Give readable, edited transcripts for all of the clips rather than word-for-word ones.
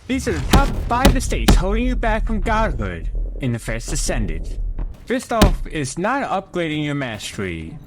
These are the top 5 mistakes holding you back from godhood in the First Descendant. First off is not upgrading your mastery.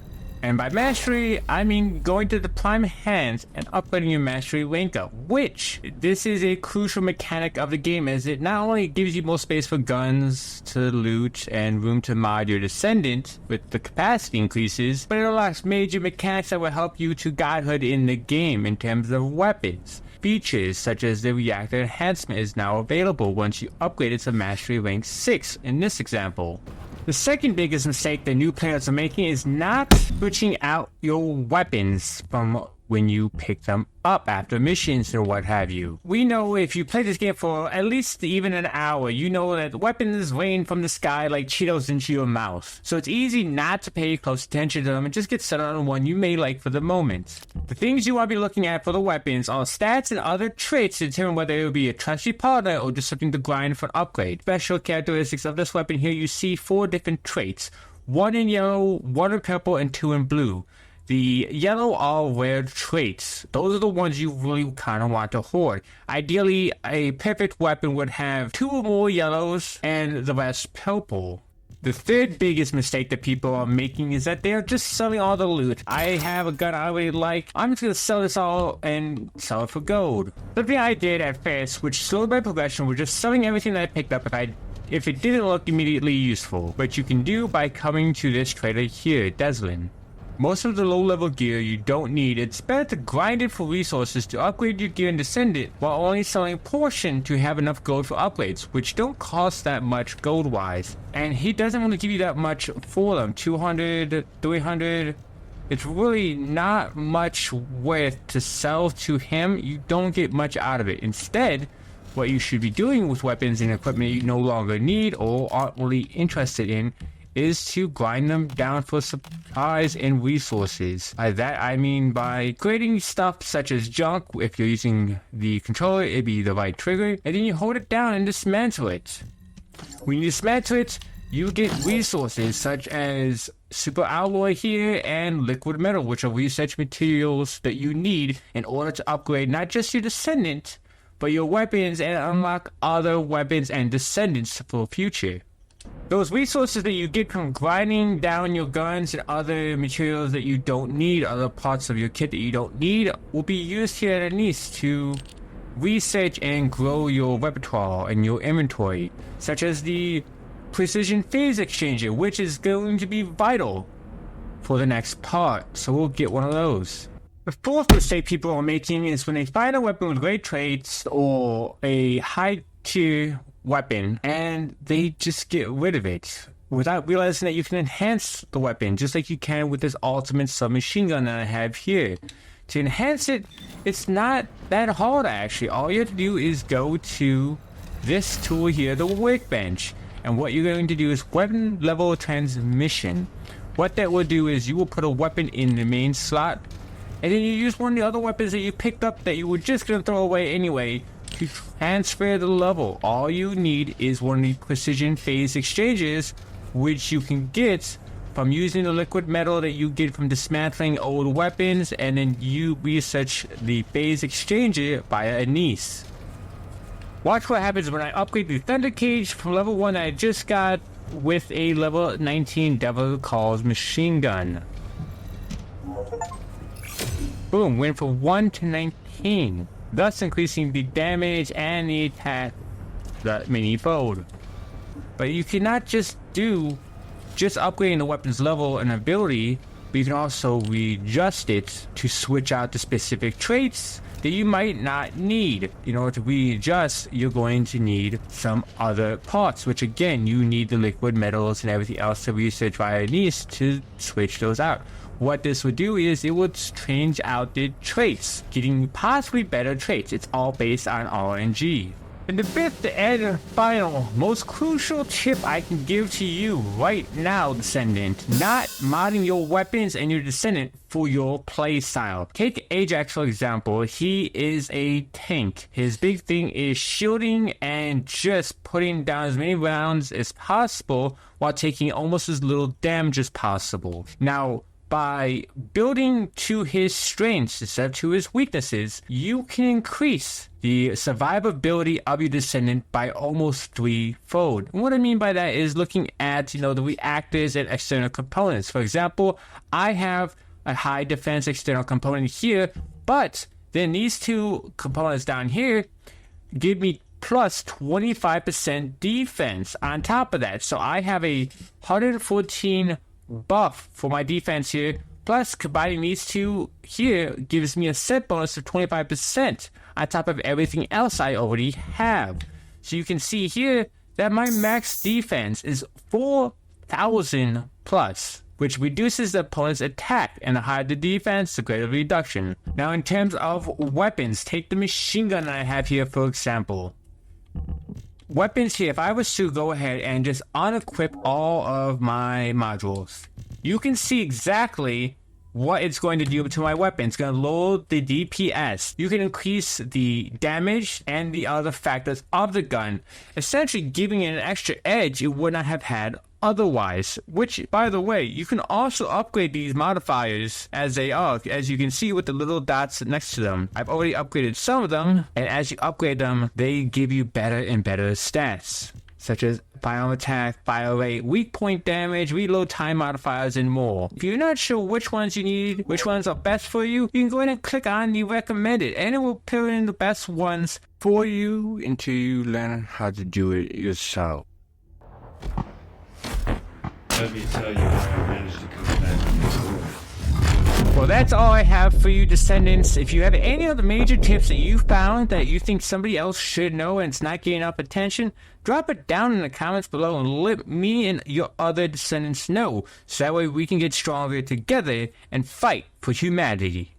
And by mastery, I mean going to the prime hands and upgrading your mastery rank up, which this is a crucial mechanic of the game, as it not only gives you more space for guns to loot and room to mod your descendant with the capacity increases, but it unlocks major mechanics that will help you to godhood in the game in terms of weapons. Features such as the reactor enhancement is now available once you upgrade it to mastery rank 6 in this example. The second biggest mistake that new players are making is not switching out your weapons from when you pick them up after missions or what have you. We know if you play this game for at least even an hour, you know that weapons rain from the sky like Cheetos into your mouth. So it's easy not to pay close attention to them and just get set on one you may like for the moment. The things you want to be looking at for the weapons are stats and other traits to determine whether it will be a trusty partner or just something to grind for an upgrade. Special characteristics of this weapon here, you see 4 different traits. 1 in yellow, 1 in purple, and 2 in blue. The yellow are rare traits. Those are the ones you really kind of want to hoard. Ideally, a perfect weapon would have 2 or more yellows and the rest purple. The third biggest mistake that people are making is that they're just selling all the loot. I have a gun I really like. I'm just going to sell this all and sell it for gold. Something I did at first, which slowed my progression, was just selling everything that I picked up if it didn't look immediately useful. But you can do by coming to this trader here, Deslin. Most of the low-level gear you don't need. It's better to grind it for resources to upgrade your gear and descendant, while only selling a portion to have enough gold for upgrades, which don't cost that much gold-wise. And he doesn't really give you that much for them. 200, 300. It's really not much worth to sell to him. You don't get much out of it. Instead, what you should be doing with weapons and equipment you no longer need or aren't really interested in is to grind them down for supplies and resources. By that I mean by creating stuff such as junk. If you're using the controller, it'd be the right trigger, and then you hold it down and dismantle it. When you dismantle it, you get resources such as super alloy here and liquid metal, which are research materials that you need in order to upgrade not just your descendant, but your weapons and unlock other weapons and descendants for the future. Those resources that you get from grinding down your guns and other materials that you don't need, other parts of your kit that you don't need, will be used here at Nice to research and grow your repertoire and your inventory, such as the precision phase exchanger, which is going to be vital for the next part, so we'll get one of those. The fourth mistake people are making is when they find a weapon with great traits or a high tier weapon and they just get rid of it without realizing that you can enhance the weapon just like you can with this ultimate submachine gun that I have here. To enhance it, it's not that hard actually. All you have to do is go to this tool here, the workbench, and what you're going to do is weapon level transmission. What that will do is you will put a weapon in the main slot and then you use one of the other weapons that you picked up that you were just going to throw away anyway to transfer the level. All you need is one of the precision phase exchanges, which you can get from using the liquid metal that you get from dismantling old weapons, and then you research the phase exchanger via Nice. Watch what happens when I upgrade the Thunder Cage from level 1 that I just got with a level 19 Devil Calls machine gun. Boom, went from 1 to 19. Thus increasing the damage and the attack that many-fold. But you cannot just upgrading the weapon's level and ability, but you can also readjust it to switch out the specific traits that you might not need. In order to readjust, you're going to need some other parts, which again, you need the liquid metals and everything else to research via Nice to switch those out. What this would do is it would change out the traits, getting possibly better traits. It's all based on RNG. And the fifth and final, most crucial tip I can give to you right now, Descendant, not modding your weapons and your Descendant for your play style. Take Ajax for example. He is a tank. His big thing is shielding and just putting down as many rounds as possible while taking almost as little damage as possible. Now, by building to his strengths instead of to his weaknesses, you can increase the survivability of your descendant by almost threefold. And what I mean by that is looking at, the reactors and external components. For example, I have a high defense external component here, but then these two components down here give me plus 25% defense on top of that. So I have a 114 buff for my defense here, plus combining these two here gives me a set bonus of 25% on top of everything else I already have. So you can see here that my max defense is 4,000 plus, which reduces the opponent's attack, and the higher the defense, the greater the reduction. Now in terms of weapons, take the machine gun that I have here for example. Weapons here, if I was to go ahead and just unequip all of my modules, you can see exactly what it's going to do to my weapon. It's going to lower the DPS. You can increase the damage and the other factors of the gun, essentially giving it an extra edge it would not have had otherwise. Which, by the way, you can also upgrade these modifiers as they are, as you can see with the little dots next to them. I've already upgraded some of them, and as you upgrade them, they give you better and better stats, such as firearm attack, fire rate, weak point damage, reload time modifiers, and more. If you're not sure which ones you need, which ones are best for you, you can go ahead and click on the recommended, and it will put in the best ones for you until you learn how to do it yourself. Let me tell you how I managed to come back. Well, that's all I have for you, Descendants. If you have any other major tips that you found that you think somebody else should know and it's not getting enough attention, drop it down in the comments below and let me and your other Descendants know, so that way we can get stronger together and fight for humanity.